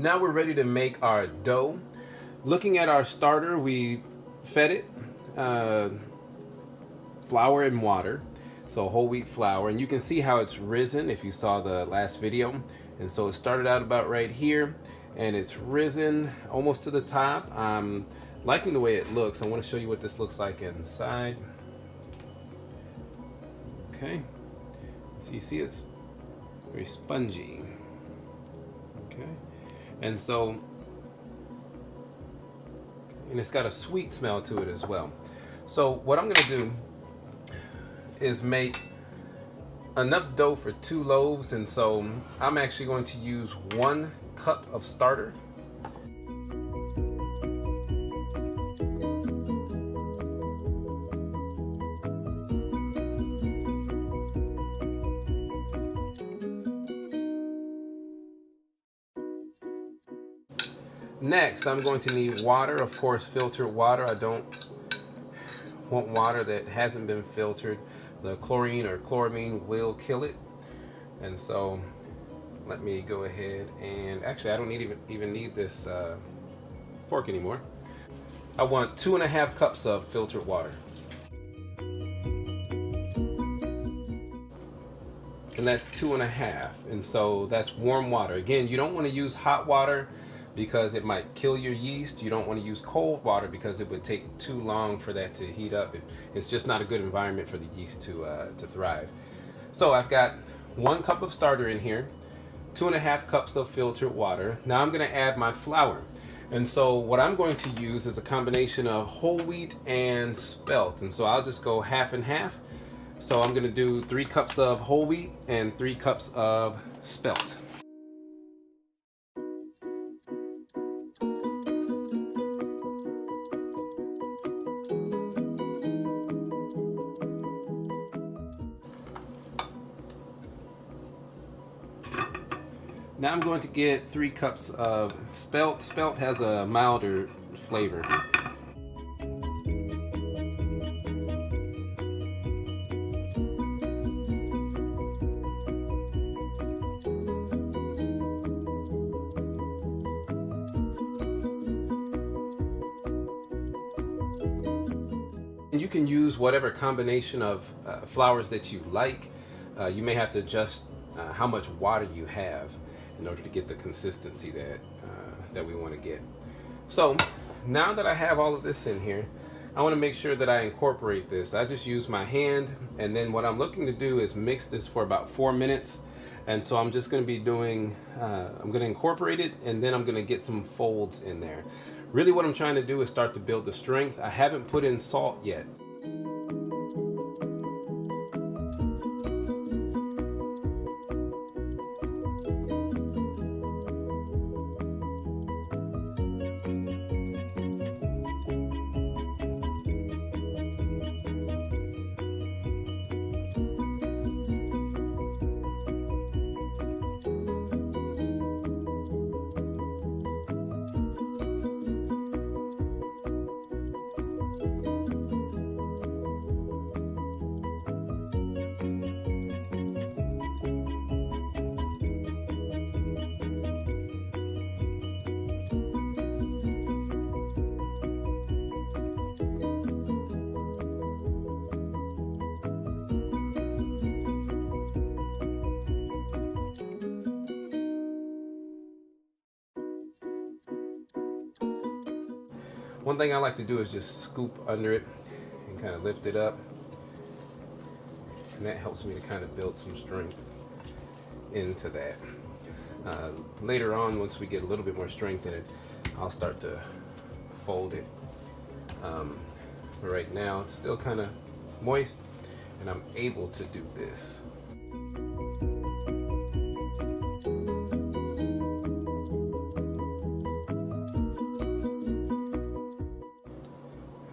Now we're ready to make our dough. Looking at our starter, we fed it flour and water, so whole wheat flour, and you can see how it's risen if you saw the last video. And so it started out about right here, and it's risen almost to the top. I'm liking the way it looks. I want to show you what this looks like inside. Okay, so you see it's very spongy. Okay, and so, and it's got a sweet smell to it as well. So what I'm going to do is make enough dough for 2 loaves, and so I'm actually going to use 1 cup of starter. Next, I'm going to need water, of course, filtered water. I don't want water that hasn't been filtered. The chlorine or chloramine will kill it. And so let me go ahead and actually I don't even need this fork anymore. I want 2.5 cups of filtered water. And that's 2.5. And so that's warm water. Again, you don't want to use hot water because it might kill your yeast. You don't want to use cold water because it would take too long for that to heat up. It's just not a good environment for the yeast to thrive. So I've got 1 cup of starter in here, 2.5 cups of filtered water. Now I'm going to add my flour. And so what I'm going to use is a combination of whole wheat and spelt. And so I'll just go half and half. So I'm going to do 3 cups of whole wheat and 3 cups of spelt. Now I'm going to get 3 cups of spelt. Spelt has a milder flavor. And you can use whatever combination of flours that you like. You may have to adjust how much water you have in order to get the consistency that we want to get. So now that I have all of this in here, I want to make sure that I incorporate this. I just use my hand, and then what I'm looking to do is mix this for about 4 minutes. And so I'm just going to be doing, I'm going to incorporate it, and then I'm going to get some folds in there. Really what I'm trying to do is start to build the strength. I haven't put in salt yet. One thing I like to do is just scoop under it and kind of lift it up. And that helps me to kind of build some strength into that. Later on, once we get a little bit more strength in it, I'll start to fold it. But right now, it's still kind of moist, and I'm able to do this.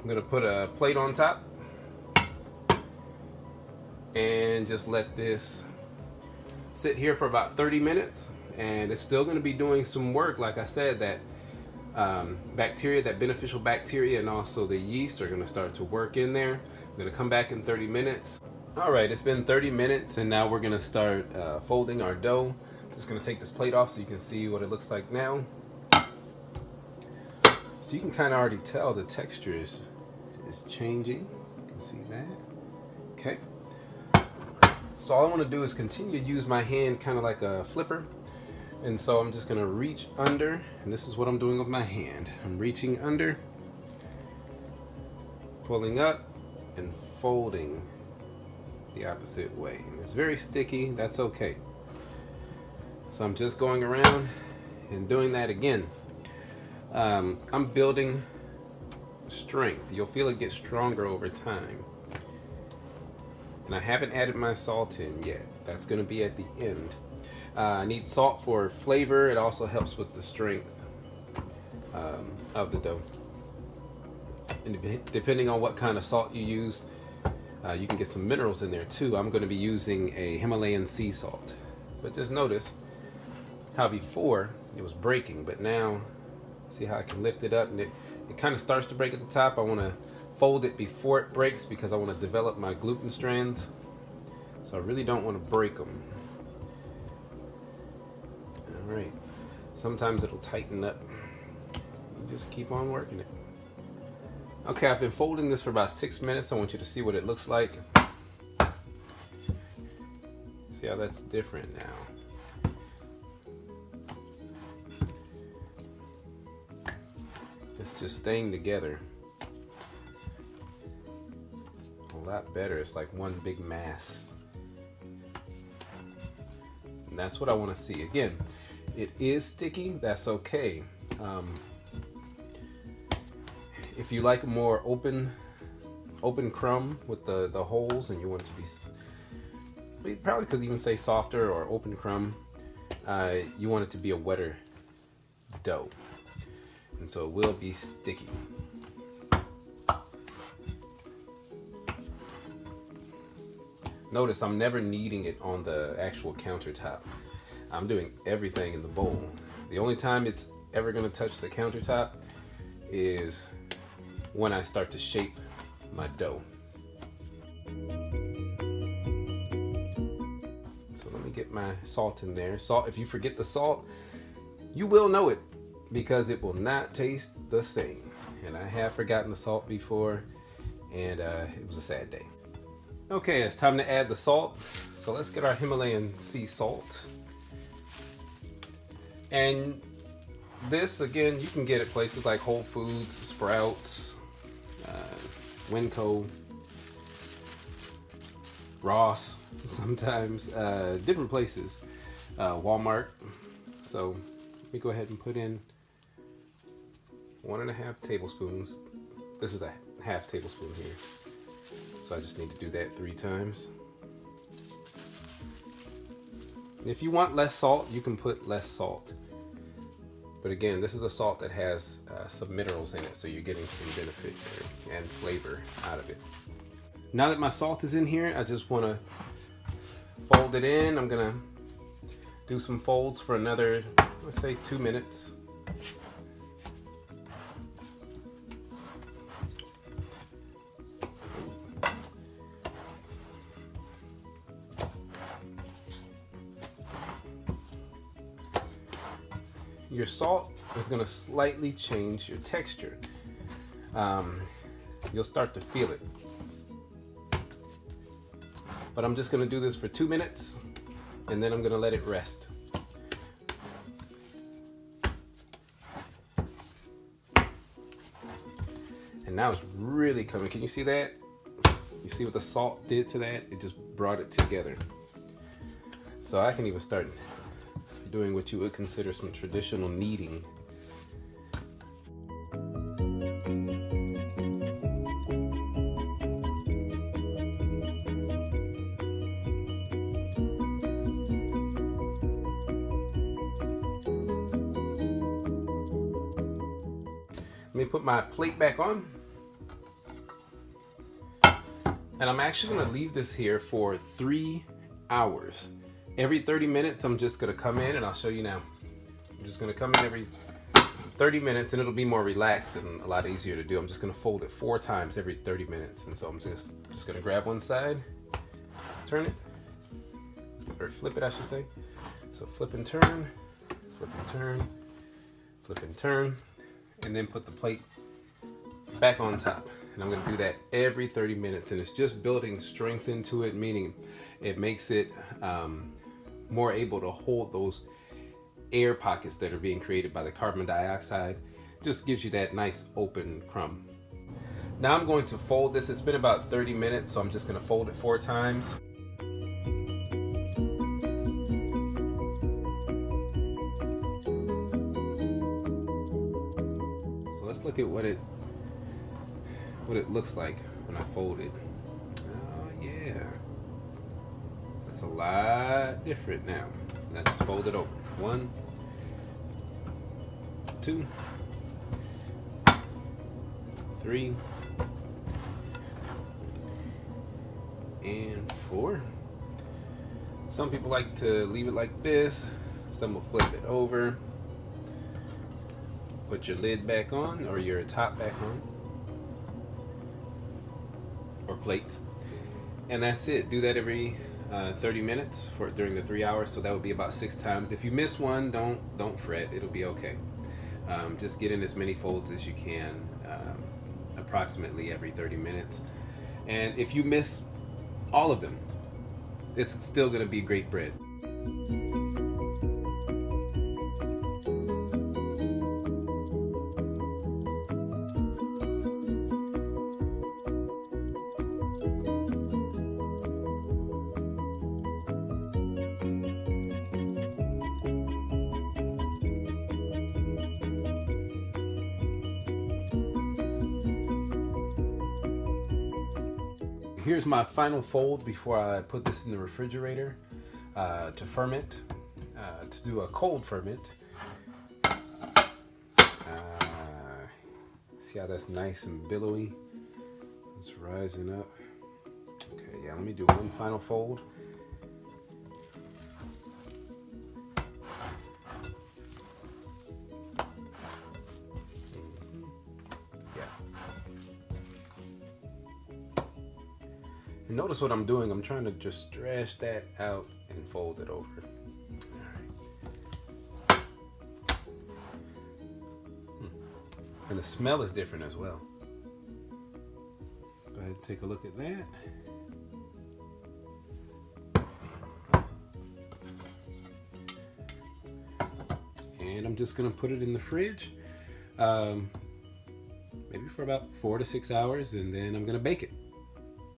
I'm going to put a plate on top and just let this sit here for about 30 minutes, and it's still going to be doing some work. Like I said, that bacteria, that beneficial bacteria, and also the yeast are going to start to work in there. I'm going to come back in 30 minutes. All right, it's been 30 minutes, and now we're going to start folding our dough. Just gonna take this plate off so you can see what it looks like now. So you can kind of already tell the texture is changing. You can see that. Okay. So all I want to do is continue to use my hand kind of like a flipper. And so I'm just gonna reach under, and this is what I'm doing with my hand. I'm reaching under, pulling up, and folding the opposite way. And it's very sticky, that's okay. So I'm just going around and doing that again. I'm building strength. You'll feel it get stronger over time. And I haven't added my salt in yet. That's going to be at the end. I need salt for flavor. It also helps with the strength of the dough. And depending on what kind of salt you use, you can get some minerals in there too. I'm going to be using a Himalayan sea salt. But just notice how before it was breaking, but now see how I can lift it up and it kind of starts to break at the top. I want to fold it before it breaks because I want to develop my gluten strands. So I really don't want to break them. All right. Sometimes it'll tighten up. You just keep on working it. Okay, I've been folding this for about 6 minutes. I want you to see what it looks like. See how that's different now. It's just staying together a lot better. It's like one big mass. And that's what I want to see. Again, it is sticky. That's okay. If you like a more open crumb with the holes and you want it to be, probably could even say softer or open crumb, you want it to be a wetter dough. And so it will be sticky. Notice I'm never kneading it on the actual countertop. I'm doing everything in the bowl. The only time it's ever going to touch the countertop is when I start to shape my dough. So let me get my salt in there. Salt, if you forget the salt, you will know it because it will not taste the same. And I have forgotten the salt before, and it was a sad day. Okay, it's time to add the salt. So let's get our Himalayan sea salt. And this, again, you can get at places like Whole Foods, Sprouts, Winco, Ross, sometimes, different places, Walmart. So let me go ahead and put in 1.5 tablespoons. This is a half tablespoon here. So I just need to do that 3 times. If you want less salt, you can put less salt. But again, this is a salt that has some minerals in it, so you're getting some benefit there and flavor out of it. Now that my salt is in here, I just want to fold it in. I'm gonna do some folds for another, let's say 2 minutes. Your salt is going to slightly change your texture. You'll start to feel it. But I'm just going to do this for 2 minutes and then I'm going to let it rest. And now it's really coming. Can you see that? You see what the salt did to that? It just brought it together. So I can even start doing what you would consider some traditional kneading. Let me put my plate back on. And I'm actually going to leave this here for 3 hours. Every 30 minutes, I'm just gonna come in and I'll show you now. I'm just gonna come in every 30 minutes and it'll be more relaxed and a lot easier to do. I'm just gonna fold it 4 times every 30 minutes. And so I'm just gonna grab one side, turn it, or flip it, I should say. So flip and turn, flip and turn, flip and turn, and then put the plate back on top. And I'm going to do that every 30 minutes, and it's just building strength into it, meaning it makes it more able to hold those air pockets that are being created by the carbon dioxide. Just gives you that nice open crumb. Now I'm going to fold this. It's been about 30 minutes, so I'm just going to fold it 4 times. So let's look at what it looks like when I fold it. Oh yeah, that's a lot different now. And I just fold it over. 1, 2, 3, and 4. Some people like to leave it like this. Some will flip it over. Put your lid back on, or your top back on, or plate, and that's it. Do that every 30 minutes during the 3 hours. So that would be about 6 times. If you miss one, don't fret. It'll be okay. Just get in as many folds as you can, approximately every 30 minutes. And if you miss all of them, it's still going to be great bread. Here's my final fold before I put this in the refrigerator to ferment, to do a cold ferment. See how that's nice and billowy? It's rising up. Okay, yeah, let me do one final fold. And notice what I'm doing. I'm trying to just stretch that out and fold it over. All right. And the smell is different as well. Go ahead and take a look at that. And I'm just gonna put it in the fridge, maybe for about 4 to 6 hours, and then I'm gonna bake it.